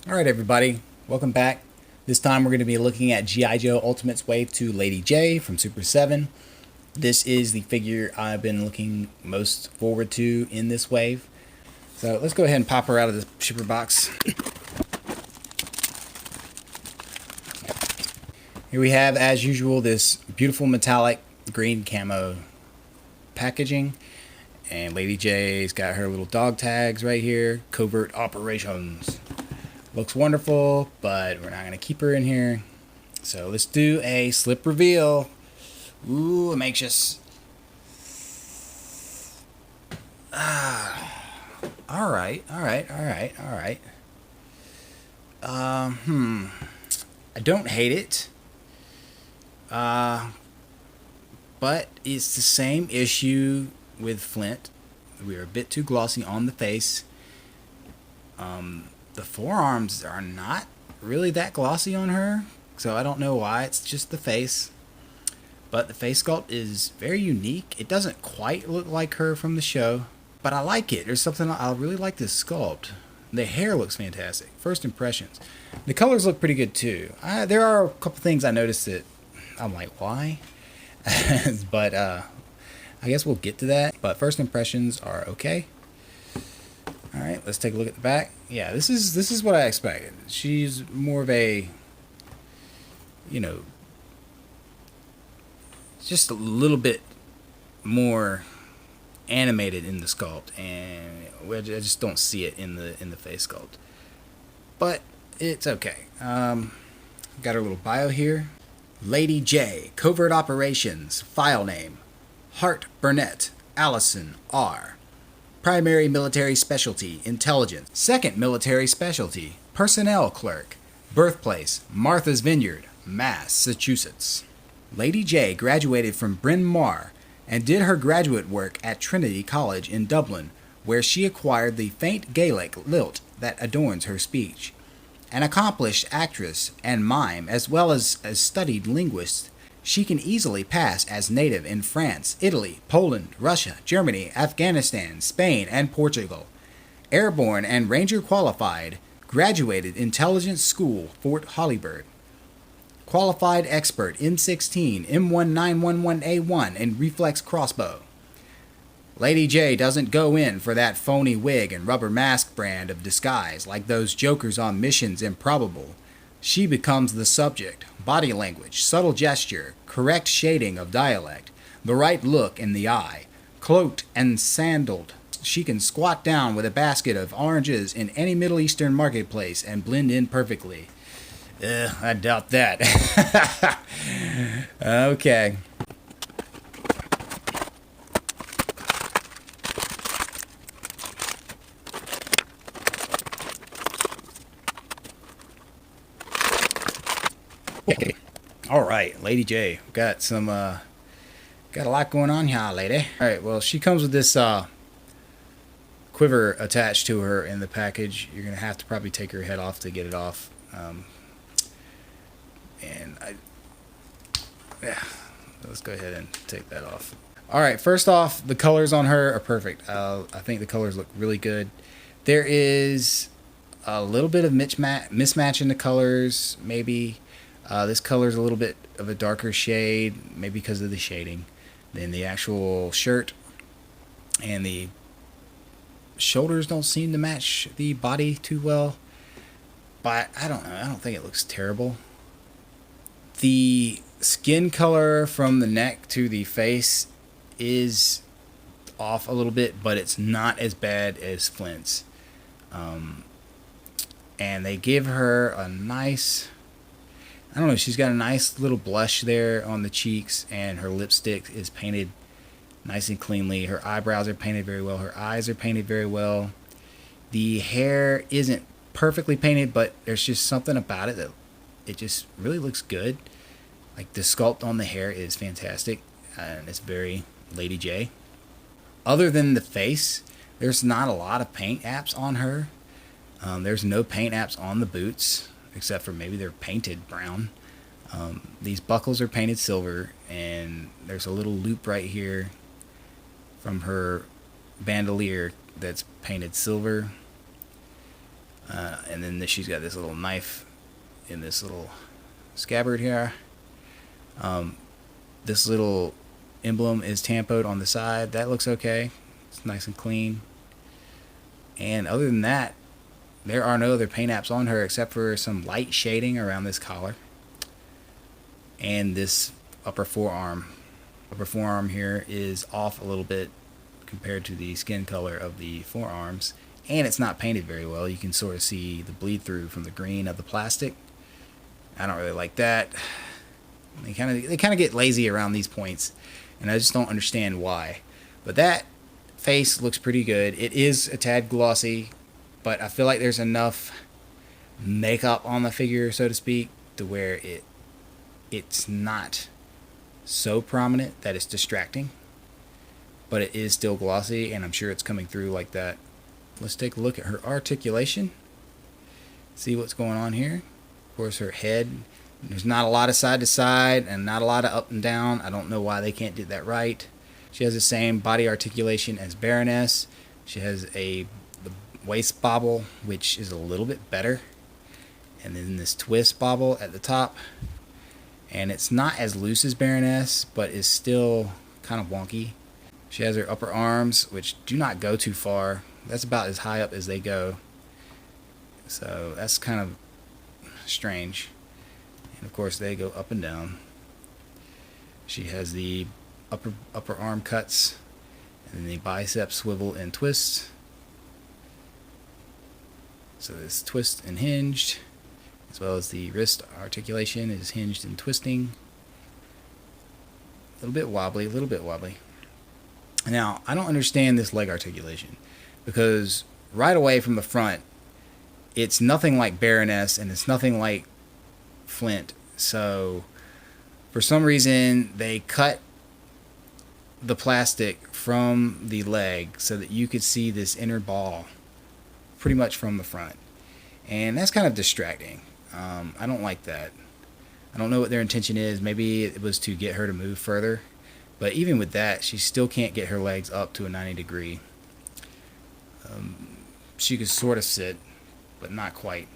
Alright everybody, welcome back. This time we're going to be looking at G.I. Joe Ultimate's Wave 2 Lady Jaye from Super7. This is the figure I've been looking most forward to in this wave. So let's go ahead and pop her out of the shipper box. Here we have, as usual, this beautiful metallic green camo packaging. And Lady Jaye's got her little dog tags right here. Covert Operations. Looks wonderful, but we're not going to keep her in here. So let's do a slip reveal. Ooh, I'm anxious. Alright. I don't hate it. But it's the same issue with Flint. We are a bit too glossy on the face. The forearms are not really that glossy on her, so I don't know why. It's just the face. But the face sculpt is very unique. It doesn't quite look like her from the show, but I like it. There's something, I really like this sculpt. The hair looks fantastic. First impressions. The colors look pretty good too. There are a couple things I noticed that I'm like, why? But I guess we'll get to that. But first impressions are okay. Alright, let's take a look at the back. Yeah, this is what I expected. She's more of a, you know, just a little bit more animated in the sculpt, and I just don't see it in the face sculpt. But it's okay. Got her little bio here. Lady Jaye, Covert Operations, file name, Hart Burnett, Allison R. Primary military specialty, intelligence. Second military specialty, personnel clerk. Birthplace, Martha's Vineyard, Massachusetts. Lady Jaye graduated from Bryn Mawr and did her graduate work at Trinity College in Dublin, where she acquired the faint Gaelic lilt that adorns her speech. An accomplished actress and mime, as well as a studied linguist, she can easily pass as native in France, Italy, Poland, Russia, Germany, Afghanistan, Spain, and Portugal. Airborne and Ranger qualified, graduated Intelligence School, Fort Hollyburg. Qualified expert M16, M1911A1, and reflex crossbow. Lady Jaye doesn't go in for that phony wig and rubber mask brand of disguise like those jokers on Missions Improbable. She becomes the subject. Body language, subtle gesture, correct shading of dialect, the right look in the eye. Cloaked and sandaled, she can squat down with a basket of oranges in any Middle Eastern marketplace and blend in perfectly. I doubt that. Okay. Okay. All right, Lady Jaye, got some, got a lot going on here, lady. All right, well, she comes with this quiver attached to her in the package. You're gonna have to probably take her head off to get it off. Yeah, let's go ahead and take that off. All right, first off, the colors on her are perfect. I think the colors look really good. There is a little bit of mismatch in the colors, maybe. This color is a little bit of a darker shade, maybe because of the shading, than the actual shirt. And the shoulders don't seem to match the body too well. But I don't know. I don't think it looks terrible. The skin color from the neck to the face is off a little bit, but it's not as bad as Flint's. And they give her a nice, I don't know, she's got a nice little blush there on the cheeks, and her lipstick is painted nice and cleanly. Her eyebrows are painted very well. Her eyes are painted very well. The hair isn't perfectly painted, but there's just something about it that it just really looks good. Like, the sculpt on the hair is fantastic, and it's very Lady Jaye. Other than the face, there's not a lot of paint apps on her. There's no paint apps on the boots, except for maybe they're painted brown. These buckles are painted silver, and there's a little loop right here from her bandolier that's painted silver. And then she's got this little knife in this little scabbard here. This little emblem is tampoed on the side. That looks okay. It's nice and clean. And other than that, there are no other paint apps on her except for some light shading around this collar and this upper forearm. Upper forearm here is off a little bit compared to the skin color of the forearms, and it's not painted very well. You can sort of see the bleed through from the green of the plastic. I don't really like that. They kind of get lazy around these points, and I just don't understand why. But that face looks pretty good. It is a tad glossy, but I feel like there's enough makeup on the figure, so to speak, to where it's not so prominent that it's distracting, but it is still glossy, and I'm sure it's coming through like that. Let's take a look at her articulation, see what's going on here. Of course, her head, there's not a lot of side to side and not a lot of up and down. I don't know why they can't do that right. She has the same body articulation as Baroness. She has the waist bobble, which is a little bit better, and then this twist bobble at the top, and it's not as loose as Baroness, but is still kind of wonky. She has her upper arms, which do not go too far. That's about as high up as they go, so that's kind of strange. And of course they go up and down. She has the upper arm cuts, and then the bicep swivel and twist. So this twist and hinged, as well as the wrist articulation is hinged and twisting. A little bit wobbly. Now, I don't understand this leg articulation, because right away from the front, it's nothing like Baroness and it's nothing like Flint. So for some reason, they cut the plastic from the leg so that you could see this inner ball pretty much from the front. And that's kind of distracting. I don't like that. I don't know what their intention is. Maybe it was to get her to move further. But even with that, she still can't get her legs up to a 90 degree. She could sort of sit, but not quite.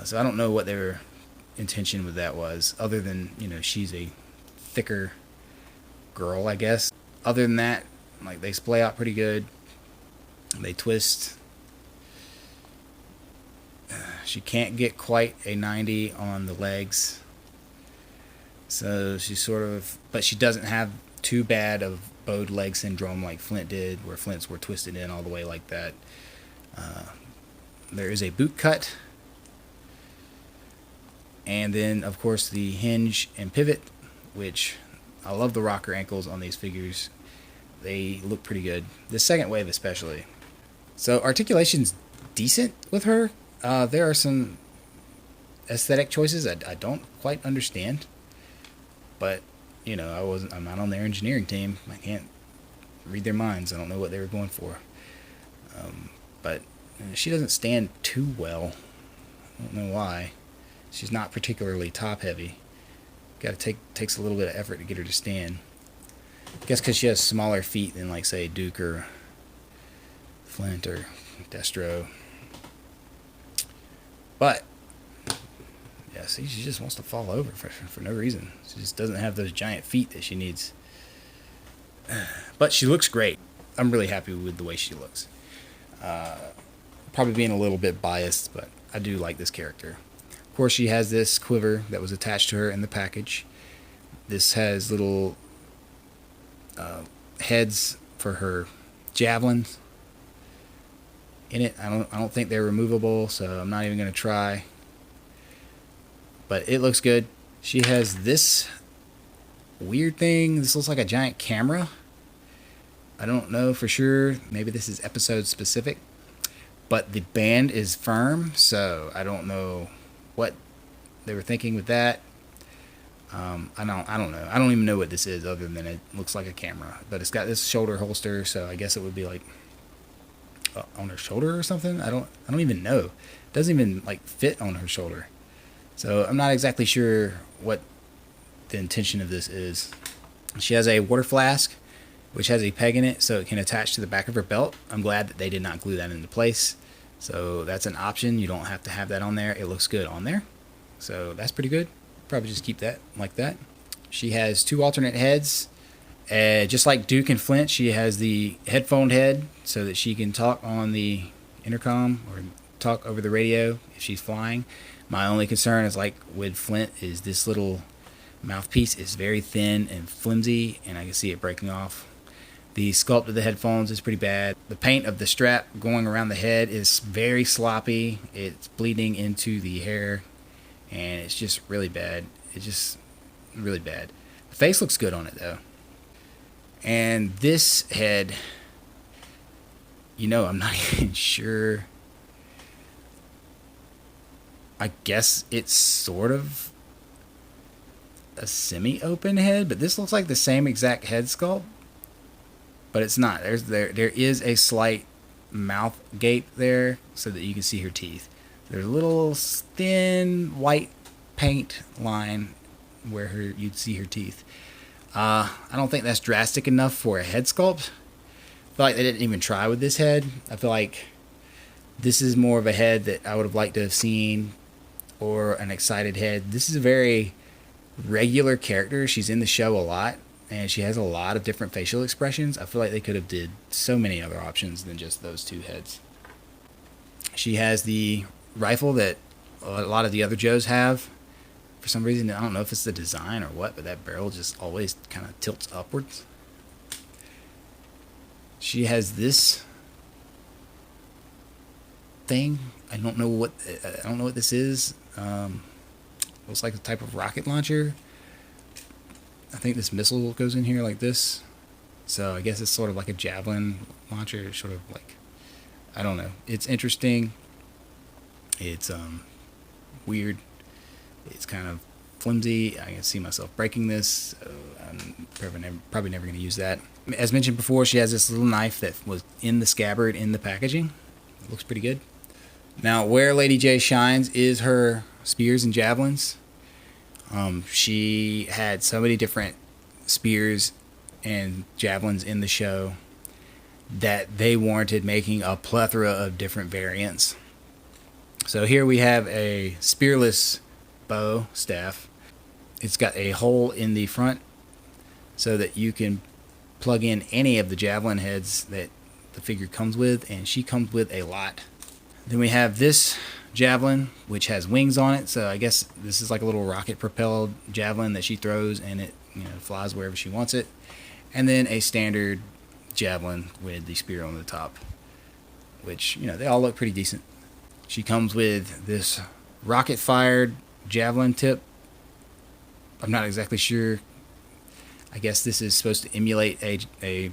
So I don't know what their intention with that was, other than, she's a thicker girl, I guess. Other than that, like, they splay out pretty good. They twist. She can't get quite a 90 on the legs. So she but she doesn't have too bad of bowed leg syndrome like Flint did, where Flint's were twisted in all the way like that. There is a boot cut. And then, of course, the hinge and pivot, which I love the rocker ankles on these figures. They look pretty good. The second wave especially. So articulation's decent with her. There are some aesthetic choices I don't quite understand. But, I'm not on their engineering team. I can't read their minds. I don't know what they were going for. But she doesn't stand too well. I don't know why. She's not particularly top heavy. Takes a little bit of effort to get her to stand. I guess because she has smaller feet than, like, say, Duke or Flint or Destro. But yeah, see, she just wants to fall over for no reason. She just doesn't have those giant feet that she needs. But she looks great. I'm really happy with the way she looks. Probably being a little bit biased, but I do like this character. Of course, she has this quiver that was attached to her in the package. This has little heads for her javelins in it. I don't think they're removable, so I'm not even going to try. But it looks good. She has this weird thing. This looks like a giant camera. I don't know for sure. Maybe this is episode specific. But the band is firm, so I don't know what they were thinking with that. I don't know. I don't even know what this is, other than it looks like a camera. But it's got this shoulder holster, so I guess it would be like on her shoulder or something. I don't even know. It doesn't even like fit on her shoulder. So I'm not exactly sure what the intention of this is. She has a water flask, which has a peg in it, so it can attach to the back of her belt. I'm glad that they did not glue that into place. So that's an option. You don't have to have that on there. It looks good on there. So that's pretty good. Probably just keep that like that. She has 2 alternate heads. Just like Duke and Flint, she has the headphone head so that she can talk on the intercom or talk over the radio if she's flying. My only concern is, like with Flint, is this little mouthpiece is very thin and flimsy, and I can see it breaking off. The sculpt of the headphones is pretty bad. The paint of the strap going around the head is very sloppy. It's bleeding into the hair, and it's just really bad. It's just really bad. The face looks good on it, though. And this head, I'm not even sure. I guess it's sort of a semi-open head, but this looks like the same exact head sculpt, but it's not. There is a slight mouth gape there so that you can see her teeth. There's a little thin white paint line where you'd see her teeth. I don't think that's drastic enough for a head sculpt. I feel like they didn't even try with this head. I feel like this is more of a head that I would have liked to have seen, or an excited head. This is a very regular character. She's in the show a lot, and she has a lot of different facial expressions. I feel like they could have did so many other options than just those 2 heads. She has the rifle that a lot of the other Joes have. For some reason, I don't know if it's the design or what, but that barrel just always kind of tilts upwards. She has this thing. I don't know what this is. Looks like a type of rocket launcher. I think this missile goes in here like this. So I guess it's sort of like a javelin launcher, sort of like, I don't know. It's interesting. It's weird. It's kind of flimsy. I can see myself breaking this. So I'm probably never going to use that. As mentioned before, she has this little knife that was in the scabbard in the packaging. It looks pretty good. Now, where Lady Jaye shines is her spears and javelins. She had so many different spears and javelins in the show that they warranted making a plethora of different variants. So here we have a spearless bow staff. It's got a hole in the front so that you can plug in any of the javelin heads that the figure comes with, and she comes with a lot. Then we have this javelin, which has wings on it, so I guess this is like a little rocket propelled javelin that she throws, and it flies wherever she wants it. And then a standard javelin with the spear on the top, which they all look pretty decent. She comes with this rocket fired javelin tip. I'm not exactly sure. I guess this is supposed to emulate a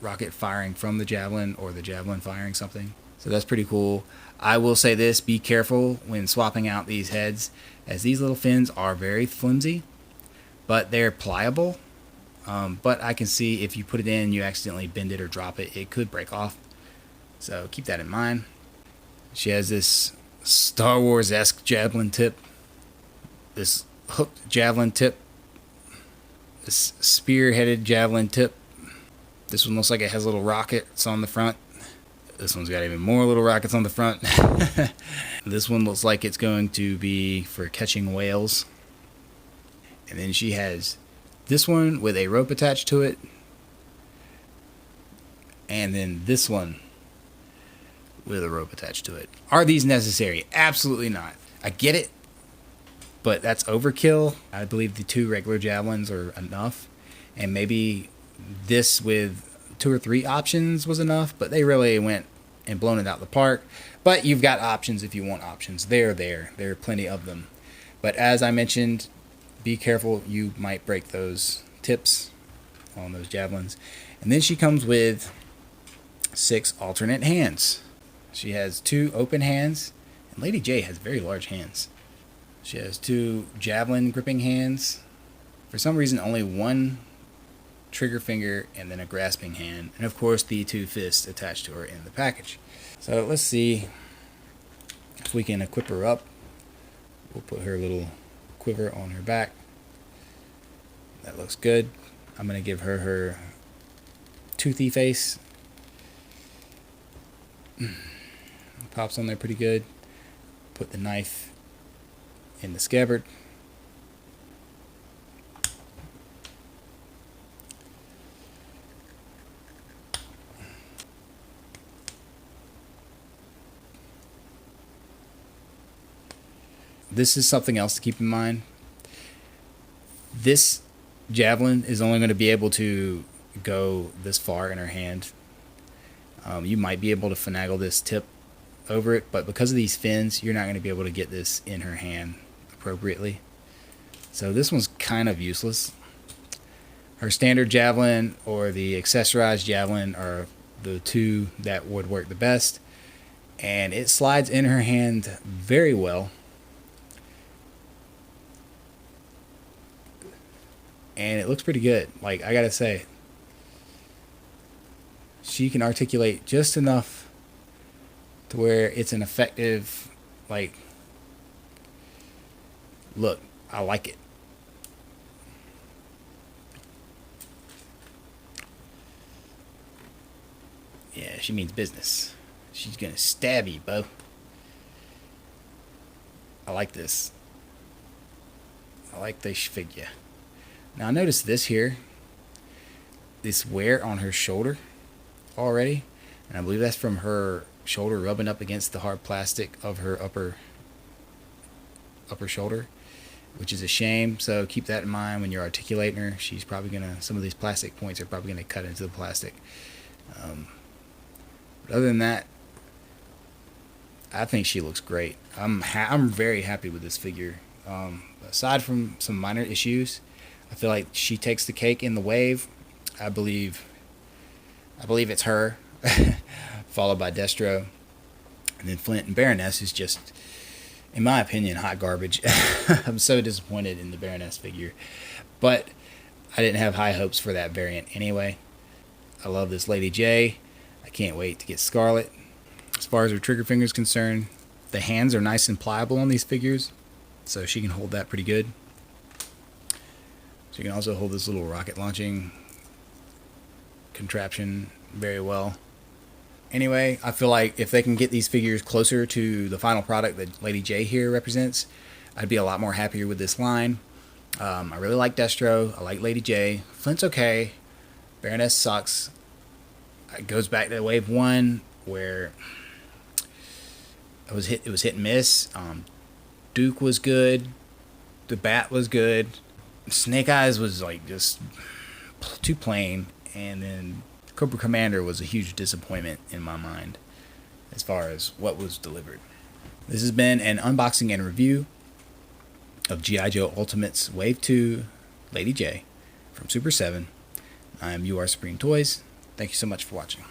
rocket firing from the javelin, or the javelin firing something. So that's pretty cool. I will say this, be careful when swapping out these heads, as these little fins are very flimsy, but they're pliable. But I can see if you put it in, you accidentally bend it or drop it, it could break off. So keep that in mind. She has this Star Wars-esque javelin tip, this hooked javelin tip, this spear-headed javelin tip. This one looks like it has little rockets on the front. This one's got even more little rockets on the front. This one looks like it's going to be for catching whales. And then she has this one with a rope attached to it. And then this one with a rope attached to it. Are these necessary? Absolutely not. I get it, but that's overkill. I believe the 2 regular javelins are enough. And maybe this with 2 or 3 options was enough, but they really went and blown it out the park. But you've got options if you want options. They're there. There are plenty of them. But as I mentioned, be careful. You might break those tips on those javelins. And then she comes with 6 alternate hands. She has 2 open hands. And Lady Jaye has very large hands. She has 2 javelin gripping hands. For some reason, only 1 trigger finger, and then a grasping hand, and of course the 2 fists attached to her in the package. So let's see if we can equip her up. We'll put her little quiver on her back. That looks good. I'm going to give her toothy face. pops on there pretty good. Put the knife in the scabbard. This is something else to keep in mind. This javelin is only going to be able to go this far in her hand. You might be able to finagle this tip over it, but because of these fins, you're not going to be able to get this in her hand appropriately. So this one's kind of useless. Her standard javelin or the accessorized javelin are the two that would work the best, and it slides in her hand very well. And it looks pretty good. Like, I gotta say, she can articulate just enough to where it's an effective, like, look. I like it. Yeah, she means business. She's gonna stab you, Bo. I like this. I like this figure. Now I noticed this here, this wear on her shoulder already, and I believe that's from her shoulder rubbing up against the hard plastic of her upper shoulder, which is a shame. So keep that in mind when you're articulating her. She's probably gonna, some of these plastic points are probably gonna cut into the plastic. But other than that, I think she looks great. I'm very happy with this figure. Aside from some minor issues, I feel like she takes the cake in the wave. I believe it's her, followed by Destro, and then Flint and Baroness is just, in my opinion, hot garbage. I'm so disappointed in the Baroness figure, but I didn't have high hopes for that variant anyway. I love this Lady Jaye. I can't wait to get Scarlet. As far as her trigger finger is concerned, the hands are nice and pliable on these figures, so she can hold that pretty good. So you can also hold this little rocket launching contraption very well. Anyway, I feel like if they can get these figures closer to the final product that Lady Jaye here represents, I'd be a lot more happier with this line. I really like Destro. I like Lady Jaye. Flint's okay. Baroness sucks. It goes back to wave one where it was hit and miss. Duke was good. The Bat was good. Snake Eyes was like just too plain, and then Cobra Commander was a huge disappointment in my mind as far as what was delivered. This has been an unboxing and review of G.I. Joe Ultimates Wave 2 Lady Jaye from Super7. I'm UR Supreme Toys. Thank you so much for watching.